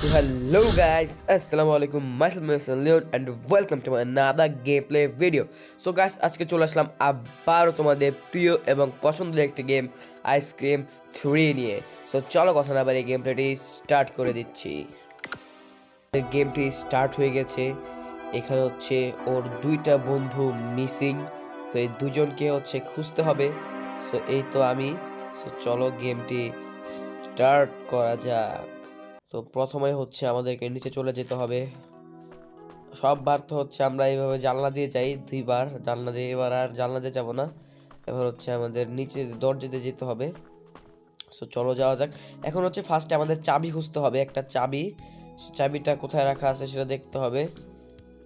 So hello guys, assalamu alaikum, myself Leon and welcome to another gameplay video. So guys, আজকে চলে আসলাম আবারও তোমাদের প্রিয় এবং পছন্দের একটি গেম আইসক্রিম 3 নিয়ে। সো চলো কথা না বাড়িয়ে গেমপ্লেটি স্টার্ট করে দিচ্ছি। গেমটি স্টার্ট হয়ে গেছে। এখানে হচ্ছে ওর দুইটা বন্ধু মিসিং, তো এই দুজনকে হচ্ছে খুঁজতে হবে। সো এই তো আমি। সো চলো গেমটি স্টার্ট করা যাক। তো প্রথমে হচ্ছে আমাদেরকে নিচে চলে যেতে হবে। সববার তো হচ্ছে আমরা এইভাবে জানলা দিয়ে যাই, দুইবার জানলা দিয়ে, এবার আর জানলা দিয়ে যাবো না, এবার হচ্ছে আমাদের নিচে দরজা দিয়ে যেতে হবে। সো চলো যাওয়া যাক। এখন হচ্ছে ফার্স্টে আমাদের চাবি খুঁজতে হবে, একটা চাবি। চাবিটা কোথায় রাখা আছে সেটা দেখতে হবে।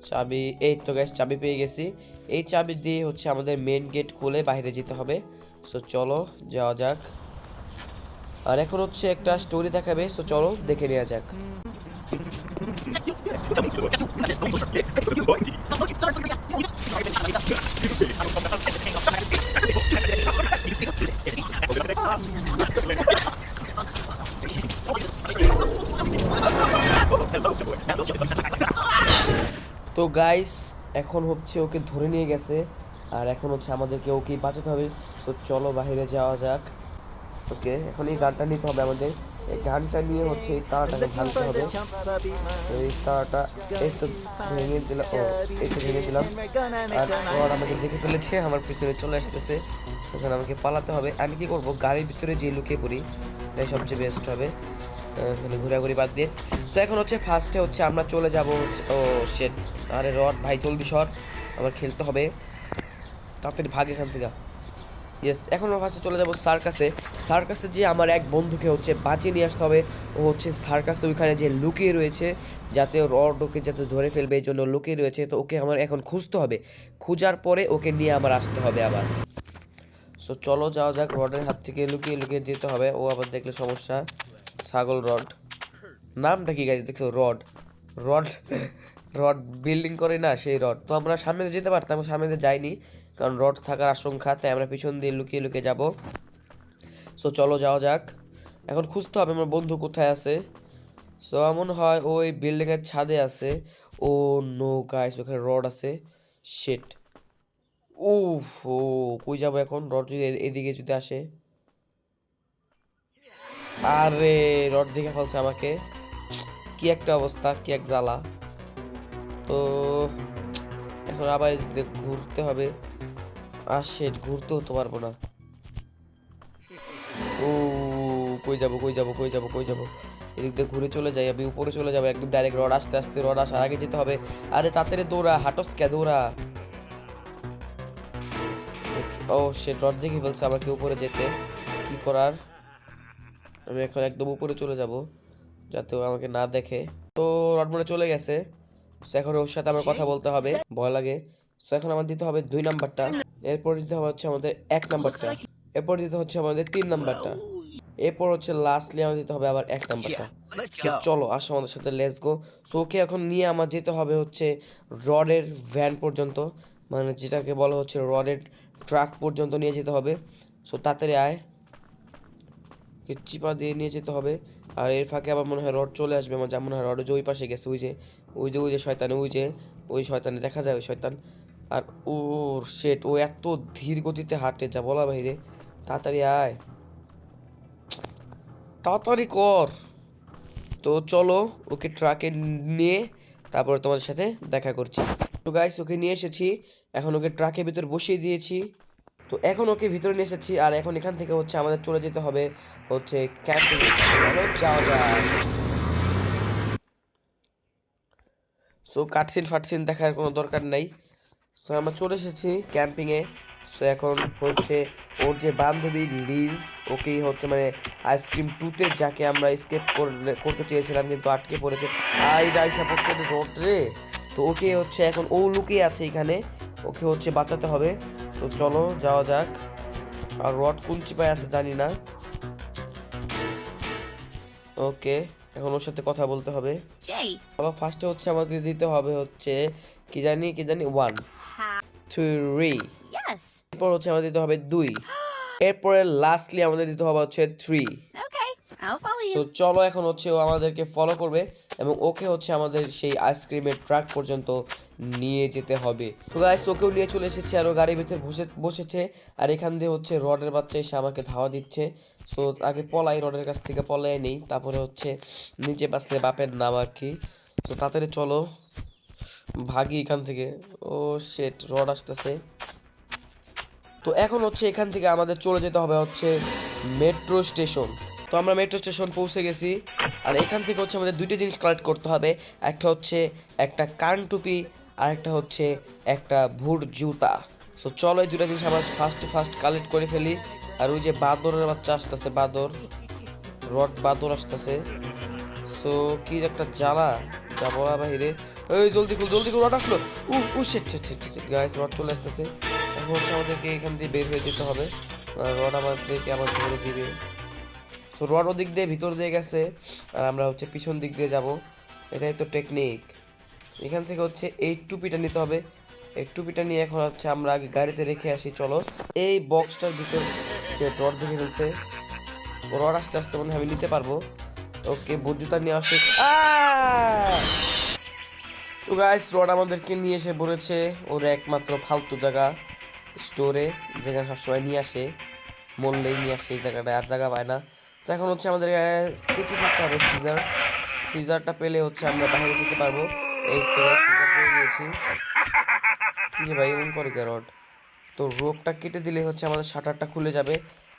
চাবি, এই তো গাইস চাবি পেয়ে গেছি। এই চাবি দিয়ে হচ্ছে আমাদের মেন গেট খুলে বাইরে যেতে হবে। সো চলো যাওয়া যাক। আর এখন হচ্ছে একটা স্টোরি দেখাবে, সো চলো দেখে নেওয়া যাক। তো গাইস এখন হচ্ছে ওকে ধরে নিয়ে গেছে, আর এখন হচ্ছে আমাদেরকে ওকে বাঁচাতে হবে। সো চলো বাইরে যাওয়া যাক। ওকে, এখন এই গানটা নিতে হবে আমাদের। এই গানটা নিয়ে হচ্ছে এই তারটাকে ভাঙতে হবে। তো এই তারটা এই তো ভেঙে দিলাম, এই তো ভেঙে দিলাম। আর আমাকে দেখে ফেলেছে, আমার পিছনে চলে আসতেছে। সেখানে আমাকে পালাতে হবে। আমি কি করব, গাড়ির ভিতরে যে লুকিয়ে পড়ি, এটাই সবচেয়ে বেস্ট হবে এখানে ঘোরাঘুরি বাদ দিয়ে। তো এখন হচ্ছে ফার্স্টে হচ্ছে আমরা চলে যাব। ও শেট, আরে রড ভাই জলদি সর, আমার খেলতে হবে, তাড়াতাড়ি ভাগ এখান থেকে। ইয়েস, এখন আমরা ফার্স্টে চলে যাবো সার্কাসে। সার্কাসে যে আমার এক বন্ধুকে হচ্ছে বাঁচিয়ে নিয়ে আসতে হবে। ও হচ্ছে সার্কাসে ওইখানে যে লুকিয়ে রয়েছে, যাতে রড ওকে যাতে ধরে ফেলবে, এই জন্য লুকিয়ে রয়েছে। তো ওকে আমার এখন খুঁজতে হবে, খোঁজার পরে ওকে নিয়ে আমার আসতে হবে আবার। সো চলো যাওয়া যাক। রডের হাত থেকে লুকিয়ে লুকিয়ে যেতে হবে, ও আবার দেখলে সমস্যা। ছাগল রড, নামটা কি গাইজ দেখছো, রড রড রড বিল্ডিং করে না, সেই রড। তো আমরা সামনে যেতে পারতাম, সামনে যাইনি কারণ রড থাকার আশঙ্কা, তাই আমরা পিছন দিয়ে লুকিয়ে লুকিয়ে যাব। সো চলো যাওয়া যাক। এখন খুঁজতে হবে আমার বন্ধু কোথায় আছে। সো এমন হয় ওই বিল্ডিংয়ের ছাদে আছে। ও নো গাইস, ওখানে রড আছে। শিট, উফ, ও কই যাবো এখন, রড যদি এদিকে যদি আসে। আরে রড দেখে ফেলছে আমাকে, কি একটা অবস্থা, কি এক জ্বালা। তো এখন আবার ঘুরতে হবে। আর শেট, ঘুরতেও তো পারবো না। ও কই যাবো, কই যাবো, কই যাবো, কই যাবো, এদিক দিয়ে ঘুরে চলে যাই, আমি উপরে চলে যাবো একদম ডাইরেক্ট। রড আস্তে আস্তে, রড আসার আগে যেতে হবে। আরে তাড়াতাড়ি দৌড়া, হাঁটস কে, দৌড়া। ও শেট, রড দেখে ফেলছে আমাকে উপরে যেতে, কি করার। আমি এখন একদম উপরে চলে যাব যাতে ও আমাকে না দেখে। তো রড মনে চলে গেছে। সো এখন ওর সাথে আমার কথা বলতে হবে, ভয় লাগে। সো এখন আমার দিতে হবে 2 নাম্বারটা, এরপর দিতে হবে হচ্ছে আমাদের 1 নাম্বারটা, এরপর দিতে হচ্ছে আমাদের 3 নাম্বারটা, এরপর হচ্ছে লাস্টলি আমাদের দিতে হবে আবার 1 নাম্বারটা। তো চলো আসো আমাদের সাথে, লেটস গো। সো ওকে এখন নিয়ে আমার যেতে হবে হচ্ছে রডের ভ্যান পর্যন্ত, মানে যেটাকে বলা হচ্ছে রডের ট্রাক পর্যন্ত নিয়ে যেতে হবে। সো তাড়াতাড়ি আয়, চিপা দিয়ে নিয়ে যেতে হবে। আর এর ফাঁকে আবার মনে হয় রড চলে আসবে, আমার যেমন হয় রড যে ওই পাশে গেছে, ওই যে ওই যে ওই যে শয়তান, ওই যে ওই শয়তানে দেখা যায়, ওই শয়তান। আর ও শেট, ও এত ধীর গতিতে হাঁটে যা বলা বাইরে। তাড়াতাড়ি আয়, তাড়াতাড়ি কর। তো চলো ওকে ট্রাকে নিয়ে তারপর তোমাদের সাথে দেখা করছি। তো গাইস ওকে নিয়ে এসেছি, এখন ওকে ট্রাকের ভিতর বসিয়ে দিয়েছি। তো এখন ওকে ভিতরে নিয়ে এসেছি, আর এখন এখান থেকে হচ্ছে আমাদের চলে যেতে হবে হচ্ছে ক্যাম্পিং। যাওয়া যায়। সো কাটসিন ফাটসিন দেখার কোনো দরকার নাই। সো আমরা চলে এসেছি ক্যাম্পিংয়ে। সো এখন হচ্ছে ওর যে বান্ধবী লিজ, ওকেই হচ্ছে মানে আইসক্রিম 2-তে যাকে আমরা স্কেপ করতে চেয়েছিলাম কিন্তু আটকে পড়েছে। আই রাইসা পড়ছে রোড রে। তো ওকে হচ্ছে এখন ও লুকিয়ে আছে এখানে, ওকে হচ্ছে বাঁচাতে হবে। তো চলো যাওয়া যাক। আর রড কোন চিপায় আছে জানি না। ওকে, এখন ওর সাথে কথা বলতে হবে। চলো ফার্স্টে হচ্ছে আমাদের দিতে হবে হচ্ছে কি জানি 1 3, এরপর হচ্ছে আমাদের দিতে হবে 2, এরপরে লাস্টলি আমাদের দিতে হবে হচ্ছে 3। তো চলো এখন হচ্ছে ও আমাদেরকে ফলো করবে এবং ওকে হচ্ছে আমাদের সেই আইসক্রিমের ট্রাক পর্যন্ত নিয়ে যেতে হবে। তো গাইস ওকেও নিয়ে চলে এসেছে আর ও গাড়ির ভিতরে বসেছে আর এখান দিয়ে হচ্ছে রডের বাচ্চা এসে আমাকে ধাওয়া দিচ্ছে। সো আগে পলাই, রডের কাছ থেকে পলাই নেই, তারপরে হচ্ছে নিচে বাসলে বাপের নাম আর কি। তো তাড়াতাড়ি চলো ভাগি এখান থেকে। ও শেট, রড আসতেছে। তো এখন হচ্ছে এখান থেকে আমাদের চলে যেতে হবে হচ্ছে মেট্রো স্টেশন। তো আমরা মেট্রো স্টেশন পৌঁছে গেছি আর এখান থেকে হচ্ছে আমাদের দুইটা জিনিস কালেক্ট করতে হবে। একটা হচ্ছে একটা কান টুপি আর একটা হচ্ছে একটা ভুট জুতা। সো চলো এই দুটা জিনিস আমরা ফার্স্ট কালেক্ট করে ফেলি। আর ওই যে বাদরের বাচ্চা আসতেছে, বাদর, রড বাদর আসতেছে। সো কি একটা জ্বালা, যা বলা বাহিরে। এই জলদি খুল রড আসলো। শিট গাইস, রড চলে আসতেছে। এখন হচ্ছে আমাদেরকে এখান দিয়ে বের হয়ে যেতে হবে। রড আমাদেরকে আবার ধরে দিবে। সো রড ওদিক দিয়ে ভিতর দিয়ে গেছে আর আমরা হচ্ছে পিছন দিক দিয়ে যাব। এটাই তো টেকনিক। এখান থেকে হচ্ছে এই টুপিটা নিতে হবে। এই টুপিটা নিয়ে এখন হচ্ছে আমরা আগে গাড়িতে রেখে আসি। চলো এই বক্সটার ভিতর সে রড দেখে ফেলছে। রড আস্তে আস্তে মনে হয় আমি নিতে পারবো। ওকে, বুজুতা নিয়ে আসে। তো গাইস রড আমাদেরকে নিয়ে এসে বলেছে ওর একমাত্র ফালতু জায়গা স্টোরে, যেখানে সবসময় নিয়ে আসে, মরলেই নিয়ে আসে এই জায়গাটা, আর জায়গা পায় না। তো এখন হচ্ছে আমাদের কেচি করতে হবে, সিজারটা পেলে হচ্ছে আমরা বাইরে যেতে পারবো। এই তো সিজার পেয়ে গিয়েছি। কি রে ভাই এমন করে কে রড? তো রোপটা কেটে দিলে হচ্ছে আমাদের শাটারটা খুলে যাবে,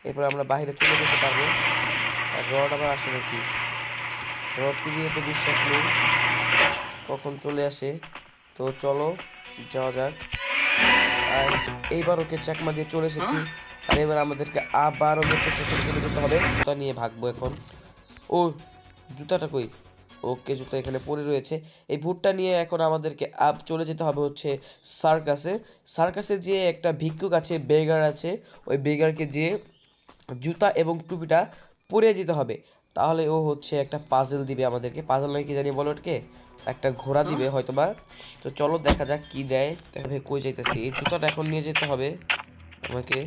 এরপর আমরা বাইরে চলে যেতে পারবো। আর রড আবার আসে নাকি? রডকে দিয়ে তো বিশ্বাস নেই কখন চলে আসে। তো চলো যাওয়া যাক। আর এইবার ওকে চাকমা দিয়ে চলে এসেছি আর এবার আমাদেরকে আবারও মেট্রো স্টেশনে চলে যেতে হবে। জুতা নিয়ে ভাগবো এখন। ও জুতাটা কই? ওকে, জুতা এখানে পড়ে রয়েছে। এই ভুটটা নিয়ে এখন আমাদেরকে চলে যেতে হবে হচ্ছে সার্কাসে। সার্কাসে যে একটা ভিক্ষুক আছে, বেগার আছে, ওই বেগারকে যে জুতা এবং টুপিটা পরিয়ে দিতে হবে। তাহলে ও হচ্ছে একটা পাজল দিবে আমাদেরকে। পাজল নাকি জানি বলো ওটাকে, একটা ঘোড়া দিবে হয়তোবা। তো চলো দেখা যাক কি দেয়। দেখবে কই যাইতেছি, এই জুতাটা এখন নিয়ে যেতে হবে আমাকে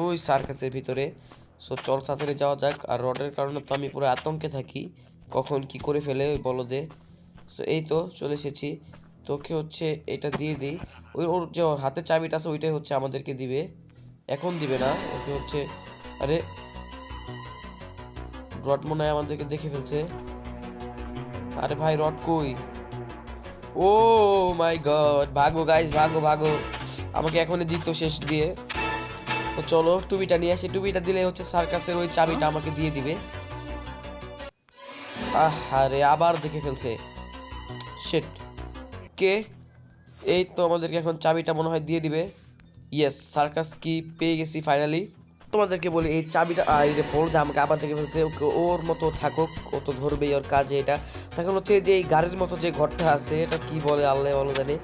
ওই সার্কাসের ভিতরে। সো চল তাড়াতাড়ি যাওয়া যাক। আর রডের কারণে তো আমি পুরো আতঙ্কে থাকি, কখন কি করে ফেলে ওই বলদে। সো এই তো চলে এসেছি। তোকে হচ্ছে এটা দিয়ে দিই। ওর যে ওর হাতে চাবিটা আছে ওইটাই হচ্ছে আমাদেরকে দিবে, এখন দিবে না। ওকে হচ্ছে, আরে রড মনে হয় আমাদেরকে দেখে ফেলছে। আরে ভাই রড কই? ও মাই গড, ভাগো গাইস, ভাগো। আমাকে এখনই দিত শেষ দিয়ে। তো চলো টুপিটা নিয়ে আসি। টুপিটা দিলে হচ্ছে সার্কাসের ওই চাবিটা আমাকে দিয়ে দিবে। আরে আবার দেখে ফেলছে, শিট। কে? এই তো আমাদেরকে এখন চাবিটা মনে হয় দিয়ে দিবে। ইয়েস, সার্কাস কি পেয়ে গেছি ফাইনালি। তোমাদেরকে বলি এই চাবিটা এই যে পড়ে আমাকে আবার দেখে ফেলছে। ওকে, ওর মতো থাকুক, ও তো ধরবেই, ওর কাজে এটা। তখন হচ্ছে যে এই গাড়ির মতো যে ঘরটা আছে, এটা কি বলে আল্লাহ ভালো জানে।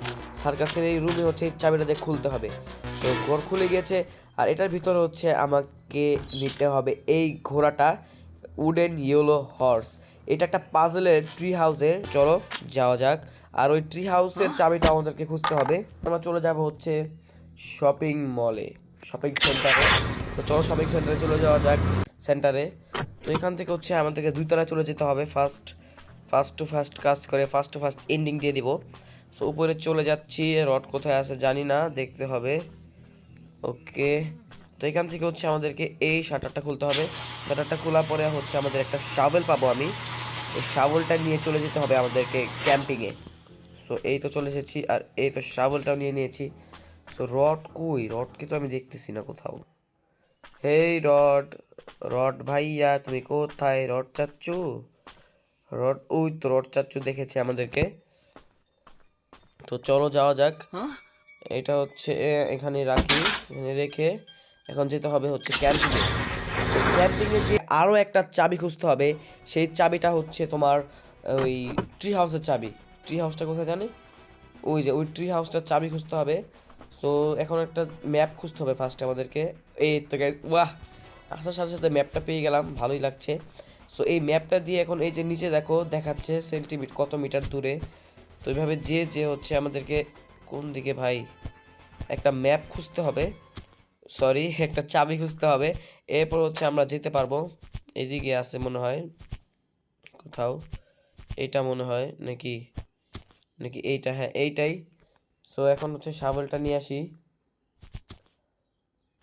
সার্কাসের এই রুমে হচ্ছে এই চাবিটা দিয়ে খুলতে হবে। তো ঘর খুলে গিয়েছে আর এটার ভিতরে হচ্ছে আমাকে নিতে হবে এই ঘোড়াটা, উডেন ইয়েলো হর্স। এটা একটা পাজলের ট্রি হাউসের। চলো যাওয়া যাক। আর ওই ট্রি হাউসের চাবিটা আমাদেরকে খুঁজতে হবে। আমরা চলে যাব হচ্ছে শপিং মলে, শপিং সেন্টারে। তো চলো শপিং সেন্টারে চলে যাওয়া যাক। সেন্টারে তো এখান থেকে হচ্ছে আমাদেরকে দুই তলায় চলে যেতে হবে। ফার্স্ট কাজ করে ফার্স্ট এন্ডিং দিয়ে দিব। তো উপরে চলে যাচ্ছি। রড কোথায় আছে জানি না, দেখতে হবে। ওকে, তো এখান থেকে হচ্ছে আমাদেরকে এই শাটারটা খুলতে হবে। শাটারটা খোলার পরে হচ্ছে আমাদের একটা শাওয়েল পাবো আমি। এই শাওয়েলটা নিয়ে চলে যেতে হবে আমাদেরকে ক্যাম্পিংয়ে। সো এই তো চলে এসেছি আর এই তো শাওয়েলটাও নিয়ে নিয়েছি। সো রড কই? রডকে তো আমি দেখতেছি না কোথাও। হেই রড, রড ভাইয়া তুমি কোথায়? রড চাচ্চু, রড, ওই তো রড চাচ্চু দেখেছে আমাদেরকে। তো চলো যাওয়া যাক। এটা হচ্ছে এখানে রাখি, এখানে রেখে এখন যেতে হবে হচ্ছে ক্যাম্পিংয়ে। ক্যাম্পিংয়ে যে আরও একটা চাবি খুঁজতে হবে। সেই চাবিটা হচ্ছে তোমার ওই ট্রি হাউসের চাবি। ট্রি হাউসটা কোথায় জানি? ওই যে ওই ট্রি হাউসটার চাবি খুঁজতে হবে। সো এখন একটা ম্যাপ খুঁজতে হবে ফার্স্টে আমাদেরকে। এই তো বাহ, আসার সাথে সাথে ম্যাপটা পেয়ে গেলাম, ভালোই লাগছে। সো এই ম্যাপটা দিয়ে এখন এই যে নিচে দেখো দেখাচ্ছে সেন্টিমিটার কত মিটার দূরে। তো এইভাবে যে হচ্ছে আমাদেরকে কোন দিকে ভাই, একটা ম্যাপ খুঁজতে হবে, সরি একটা চাবি খুঁজতে হবে। এরপর হচ্ছে আমরা যেতে পারবো। এদিকে আছে মনে হয় কোথাও, এইটা মনে হয় নাকি, নাকি এইটা, হ্যাঁ এইটাই। সো এখন হচ্ছে শাবলটা নিয়ে আসি।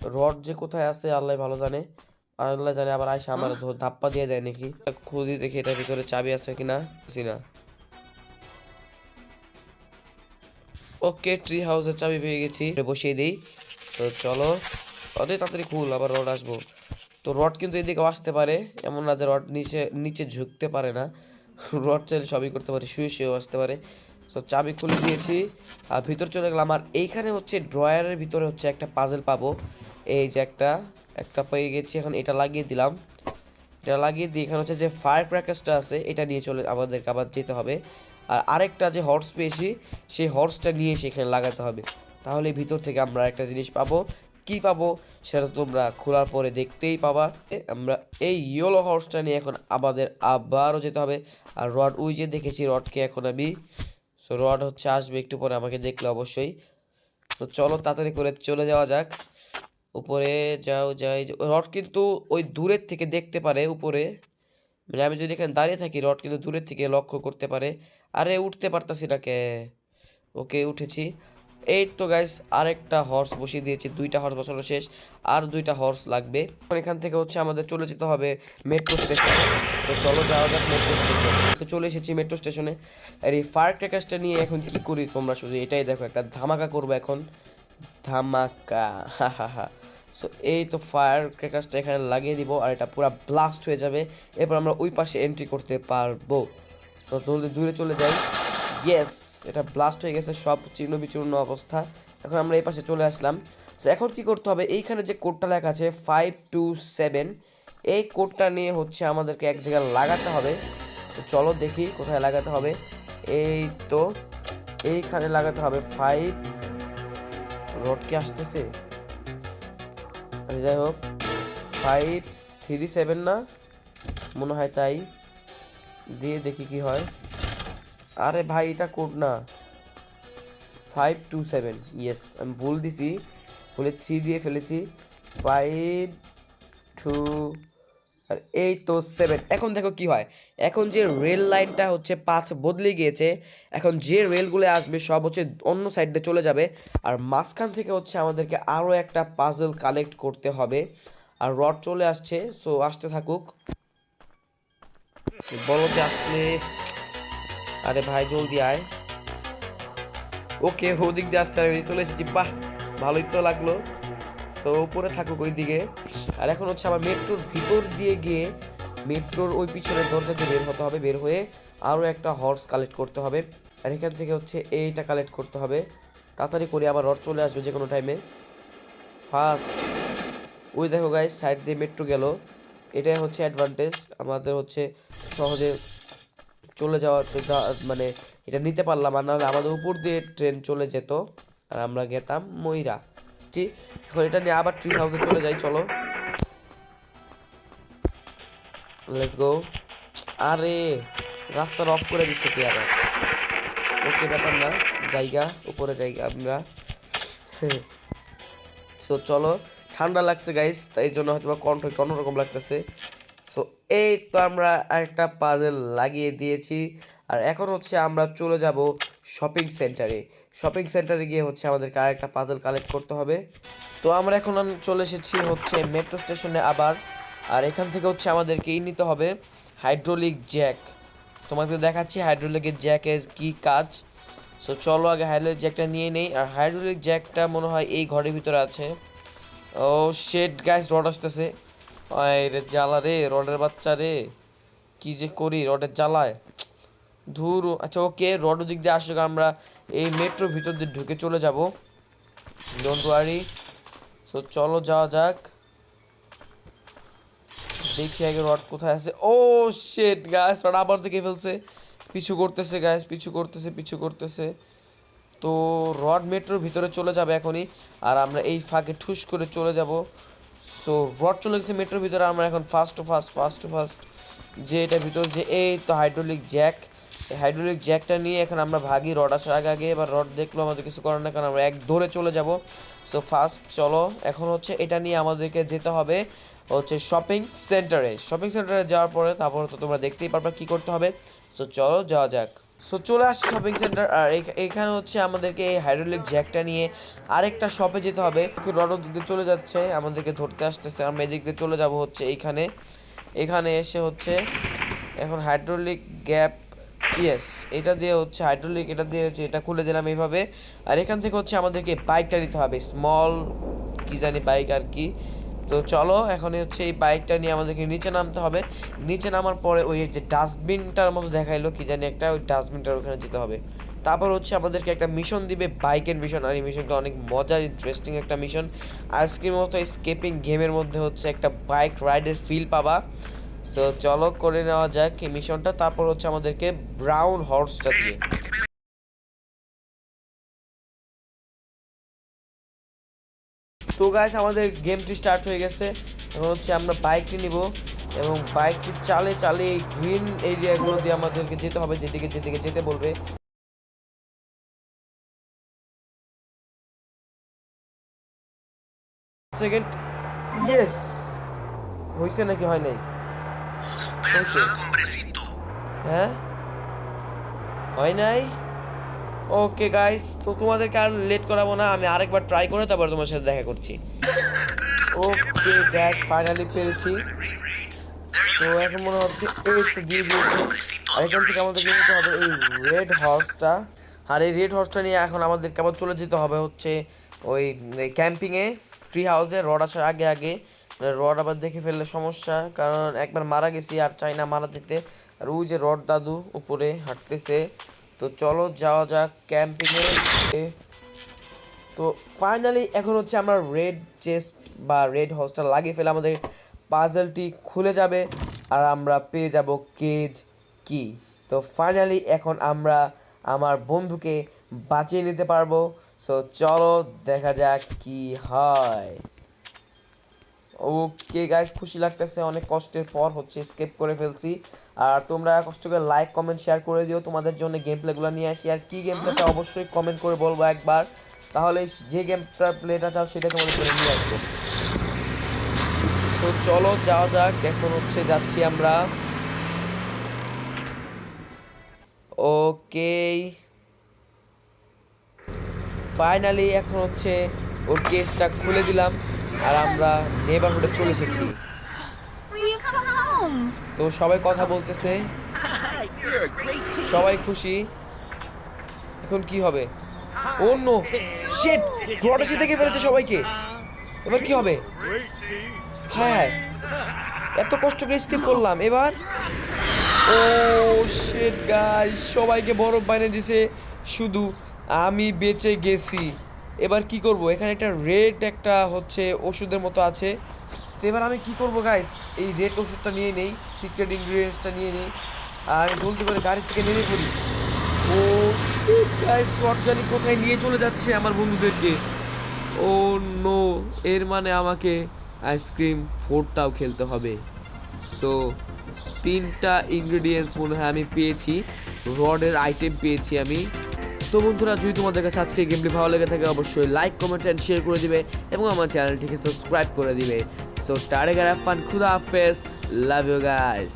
রড যে কোথায় আছে আল্লাহ ভালো জানে, আল্লাহ জানে, আবার আয়সা আমার ধাপ্পা দিয়ে দেয় নাকি। খুঁজি দেখি এটার ভিতরে চাবি আছে কিনা, না। ওকে, ট্রি হাউসের চাবি পেয়ে গেছি, বসিয়ে দিই। তো চলো, অত তাড়াতাড়ি খুল, আবার রড আসবো। তো রড কিন্তু এদিকে আসতে পারে, এমন না যে রড নিচে নিচে ঝুঁকতে পারে না। রড চাইলে সবই করতে পারে, শুয়ে শুয়েও আসতে পারে। তো চাবি খুলে দিয়েছি আর ভিতর চলে গেলাম। আর এইখানে হচ্ছে ড্রয়ারের ভিতরে হচ্ছে একটা পাজেল পাবো। এই যে একটা একটা পেয়ে গেছি, এখন এটা লাগিয়ে দিলাম। এটা লাগিয়ে দিয়ে এখানে হচ্ছে যে ফায়ার ক্র্যাকার্সটা আছে, এটা নিয়ে চলে আমাদেরকে আবার যেতে হবে। আর আরেকটা যে হর্স পেয়েছি, সেই হর্সটা নিয়ে সেখানে লাগাতে হবে। তাহলে ভিতর থেকে আমরা একটা জিনিস পাবো। কি পাবো সেটা তোমরা খোলার পরে দেখতেই পাবা। আমরা এই ইয়েলো হর্সটা নিয়ে এখন আমাদের আবারও যেতে হবে। আর রড ওই যে দেখেছি, রডকে এখন আমি, সো রড হচ্ছে আসবে একটু পরে, আমাকে দেখলে অবশ্যই। তো চলো তাড়াতাড়ি করে চলে যাওয়া যাক। উপরে যাই। রড কিন্তু ওই দূরের থেকে দেখতে পারে উপরে, মানে আমি যদি এখানে দাঁড়িয়ে থাকি রড কিন্তু দূরের থেকে লক্ষ্য করতে পারে। আরে উঠতে পারতাছি না কে। ওকে উঠেছি। এই তো গাইস, আরেকটা হর্স বসিয়ে দিয়েছি, দুইটা হর্স বসানো শেষ, আর দুইটা হর্স লাগবে। এখান থেকে হচ্ছে আমাদের চলে যেতে হবে মেট্রো স্টেশনে। তো চলো যাওয়া যাক মেট্রো স্টেশন। তো চলে এসেছি মেট্রো স্টেশনে। আর এই ফায়ার ক্র্যাকারসটা নিয়ে এখন কি করি তোমরা শুধু এটাই দেখো, একটা ধামাকা করবো এখন, ধামাকা, হা হা হা। সো এই তো ফায়ার ক্র্যাকারসটা এখানে লাগিয়ে দিব, আর এটা পুরো ব্লাস্ট হয়ে যাবে। এরপর আমরা ওই পাশে এন্ট্রি করতে পারবো। তো জলদি দূরে চলে যাই। ইয়েস, এটা ব্লাস্ট হয়ে গেছে, সব চূর্ণ বিচূর্ণ অবস্থা। এখন আমরা এই পাশে চলে আসলাম। তো এখন কি করতে হবে, এইখানে যে কোডটা লেখা আছে 527, এই কোডটা নিয়ে হচ্ছে আমাদেরকে এক জায়গায় লাগাতে হবে। তো চলো দেখি কোথায় লাগাতে হবে। এই তো এইখানে লাগাতে হবে 5, রড কি আসতেছে, যাই হোক 537 না মনে হয়, তাই দিয়ে দেখি কি হয়। আরে ভাই এটা কোড না, 527, ইয়েস আমি ভুল দিছি, ভুলে 3 দিয়ে ফেলেছি। 5 2 আর এই তো 7। এখন দেখো কি হয়, এখন যে রেল লাইনটা হচ্ছে পাথ বদলে গিয়েছে, এখন যে রেলগুলো আসবে সব হচ্ছে অন্য সাইডে চলে যাবে। আর মাঝখান থেকে হচ্ছে আমাদেরকে আরও একটা পাজল কালেক্ট করতে হবে। আর রড চলে আসছে, সো আসতে থাকুক, বলো যে আসলে। আরে ভাই জলদি আয়। ওকে, ওদিক দিয়ে আসছে, আমি চলে এসেছি, বাহ ভালোই তো লাগলো। তো উপরে থাকুক ওই দিকে। আর এখন হচ্ছে আমার মেট্রোর ভিতর দিয়ে গিয়ে মেট্রোর ওই পিছনের দরজা দিয়ে বের হতে হবে, বের হয়ে আরও একটা হর্স কালেক্ট করতে হবে। আর এখান থেকে হচ্ছে এইটা কালেক্ট করতে হবে, তাড়াতাড়ি করে আবার রড চলে আসবে যে কোনো টাইমে, ফার্স্ট। ওই দেখো গাইস, সাইড দিয়ে মেট্রো গেল, এটাই হচ্ছে অ্যাডভান্টেজ আমাদের, হচ্ছে সহজে চলে যাওয়া, মানে এটা নিতে পারলাম, আর নাহলে আমাদের উপর দিয়ে ট্রেন চলে যেত আর আমরা গেতাম ময়রা। এখন এটা নিয়ে আবার ট্রি হাউসে চলে যাই, চলো লেটস গো। আরে রাস্তা অফ করে দিচ্ছে কি আবার, ওকে ব্যাপার না, জায়গা উপরে জায়গা আমরা। সো চলো, ঠান্ডা লাগছে গাইস, তাই জন্য হয়তো কণ্ঠ একটু অন্যরকম লাগতেছে। সো এই তো আমরা আরেকটা পাজেল লাগিয়ে দিয়েছি। আর এখন হচ্ছে আমরা চলে যাব শপিং সেন্টারে। শপিং সেন্টারে গিয়ে হচ্ছে আমাদেরকে আরেকটা পাজেল কালেক্ট করতে হবে। তো আমরা এখন চলে এসেছি হচ্ছে মেট্রো স্টেশনে আবার। আর এখান থেকে হচ্ছে আমাদেরকে নিতে হবে হাইড্রোলিক জ্যাক। তোমাদের দেখাচ্ছি হাইড্রোলিকের জ্যাকের কি কাজ। সো চলো আগে হাইড্রোলিক জ্যাকটা নিয়ে নেই। আর হাইড্রোলিক জ্যাকটা মনে হয় এই ঘরের ভিতরে আছে। ও শেট গাইস, রড আসতেছে, রে জ্বালা রে, রডের বাচ্চা রে, কি যে করি রডের জ্বালায়, ধুর। আচ্ছা ওকে, রড দিক দিয়ে আসুক, আমরা এই মেট্রোর ভিতর দিয়ে ঢুকে চলে যাব, ডোন্ট ওয়ারি। সো চলো যাওয়া যাক, দেখি আগে রড কোথায় আছে। ও শেট গাইস, রড আবার দেখে ফেলছে, পিছু করতেছে গাইস, পিছু করতেছে। তো রড মেট্রোর ভিতরে চলে যাবে এখনই, আর আমরা এই ফাঁকে ঠুস করে চলে যাব। সো রড চলে গেছে মেট্রোর ভিতরে, আমরা এখন ফাস্ট টু ফাস্ট যে এটার ভিতর যে এই তো হাইড্রোলিক জ্যাক, এই হাইড্রোলিক জ্যাকটা নিয়ে এখন আমরা ভাগি, রড আসার আগে আগে। এবার রড দেখলো আমাদের কিছু করার না, কারণ আমরা এক ধরে চলে যাব। সো ফাস্ট চলো, এখন হচ্ছে এটা নিয়ে আমাদেরকে যেতে হবে হচ্ছে শপিং সেন্টারে যাওয়ার পরে তারপর তো তোমরা দেখতেই পারবে কি করতে হবে। সো চলো যাওয়া যাক। সো চলে আসছি শপিং সেন্টার, আর এখানে হচ্ছে আমাদেরকে এই হাইড্রোলিক জ্যাকটা নিয়ে আরেকটা শপে যেতে হবে। রড দিকে চলে যাচ্ছে, আমাদেরকে ধরতে আসতেছে, আমরা এদিক দিয়ে চলে যাব হচ্ছে এখানে এসে হচ্ছে এখন হাইড্রোলিক গ্যাপ, ইয়েস এটা দিয়ে হচ্ছে হাইড্রোলিক, এটা দিয়ে হচ্ছে এটা খুলে দিলাম এইভাবে। আর এখান থেকে হচ্ছে আমাদেরকে বাইকটা নিতে হবে, স্মল কি জানি বাইক আর কি। তো চলো এখন হচ্ছে এই বাইকটা নিয়ে আমাদেরকে নিচে নামতে হবে। নিচে নামার পরে ওই যে ডাস্টবিনটার মতো দেখাইলো কি জানি একটা, ওই ডাস্টবিনটার ওখানে যেতে হবে। তারপর হচ্ছে আমাদেরকে একটা মিশন দিবে, বাইকের মিশন। আর এই মিশনটা অনেক মজার ইন্টারেস্টিং একটা মিশন। আইসক্রিমের মতো স্কেপিং গেমের মধ্যে হচ্ছে একটা বাইক রাইডের ফিল পাবা। তো চলো করে নেওয়া যাক এই মিশনটা। তারপর হচ্ছে আমাদেরকে ব্রাউন হর্সটা দিয়ে, তো গাইস আমাদের গেমটি স্টার্ট হয়ে গেছে। এখন হচ্ছে আমরা বাইকটি নিব এবং বাইকটি চালে চালে এই গ্রিন এরিয়াগুলো দিয়ে আমাদেরকে যেতে হবে, যেদিকে যেদিকে যেতে বলবে। সেকেন্ড, ইয়েস হয়েছে নাকি হয় নাই, হয়েছে, হ্যাঁ হয় নাই। ওকে গাইস, তো তোমাদেরকে আর লেট করাবো না, আমি আরেকবার ট্রাই করে তারপর তোমার সাথে দেখা করছি। ওকে গাইস ফাইনালি পেরেছি। তো এখন মনে হচ্ছে এই তো দিয়ে দিয়েছে। আর এখান থেকে আমাদেরকে নিতে হবে এই রেড হর্সটা। আর এই রেড হর্সটা নিয়ে এখন আমাদেরকে আবার চলে যেতে হবে হচ্ছে ওই ক্যাম্পিংয়ে, ট্রি হাউসে। রড আসার আগে আগে, রড আবার দেখে ফেললে সমস্যা, কারণ একবার মারা গেছি আর চাই না মারা যেতে। আর ওই যে রড দাদু উপরে হাঁটতেছে। তো চলো যাওয়া যাক ক্যাম্পিংয়ে। তো ফাইনালি এখন হচ্ছে আমরা রেড চেস্ট বা রেড হর্সটা লাগিয়ে ফেলে আমাদের পাজলটি খুলে যাবে আর আমরা পেয়ে যাব কেজ কি। তো ফাইনালি এখন আমরা আমার বন্ধুকে বাঁচিয়ে নিতে পারবো। সো চলো দেখা যাক কি হয়। ওকে গাইস, খুশি লাগতেছে, অনেক কষ্টের পর হচ্ছে স্কেপ করে ফেলছি। আর তোমরা কষ্ট করে লাইক কমেন্ট শেয়ার করে দিও, তোমাদের জন্য গেম প্লেগুলো নিয়ে আসি। আর কি গেম প্লেটা অবশ্যই কমেন্ট করে বলবো একবার, তাহলে যে গেমটা প্লেটা চাও সেটা তোমাদের জন্য নিয়ে আসবো। তো চলো যাওয়া যাক, এখন হচ্ছে যাচ্ছি আমরা। ওকে ফাইনালি এখন হচ্ছে ওর কেসটা খুলে দিলাম আর আমরা নেবারহুডে চলে এসেছি। তো সবাই কথা বলতেছে, সবাই খুশি। এখন কি হবে? ও নো শিট, রড এসে থেকে ফেলেছে সবাইকে, এবার কি হবে? হ্যাঁ এত কষ্ট করে স্কিপ করলাম, এবার ও শিট গাইস, সবাইকে বরফ বানিয়ে দিছে, শুধু আমি বেঁচে গেছি। এবার কি করব? এখানে একটা রেড একটা হচ্ছে ওষুধের মতো আছে। তো এবার আমি কি করব গাইস? এই রেড ওষুধটা নিয়ে নেই, সিক্রেট ইনগ্রিডিয়েন্টসটা নিয়ে নেই আর জলদি করে গাড়ি থেকে নেমে পড়ি। ও শিট গাইস, রড জানি কোথায় নিয়ে চলে যাচ্ছে আমার বন্ধুদেরকে। ও নো, এর মানে আমাকে আইসক্রিম ফোরটাও খেলতে হবে। সো 3টা ইনগ্রেডিয়েন্টস মনে হয় আমি পেয়েছি, রডের আইটেম পেয়েছি আমি। তো বন্ধুরা, যদি তোমাদের কাছে আজকে গেমটি ভালো লেগে থাকে অবশ্যই লাইক কমেন্ট অ্যান্ড শেয়ার করে দিবে এবং আমার চ্যানেলটিকে সাবস্ক্রাইব করে দিবে। সো টারেগার ফান, খুদা হাফেজ, লাভ ইউ গাইস।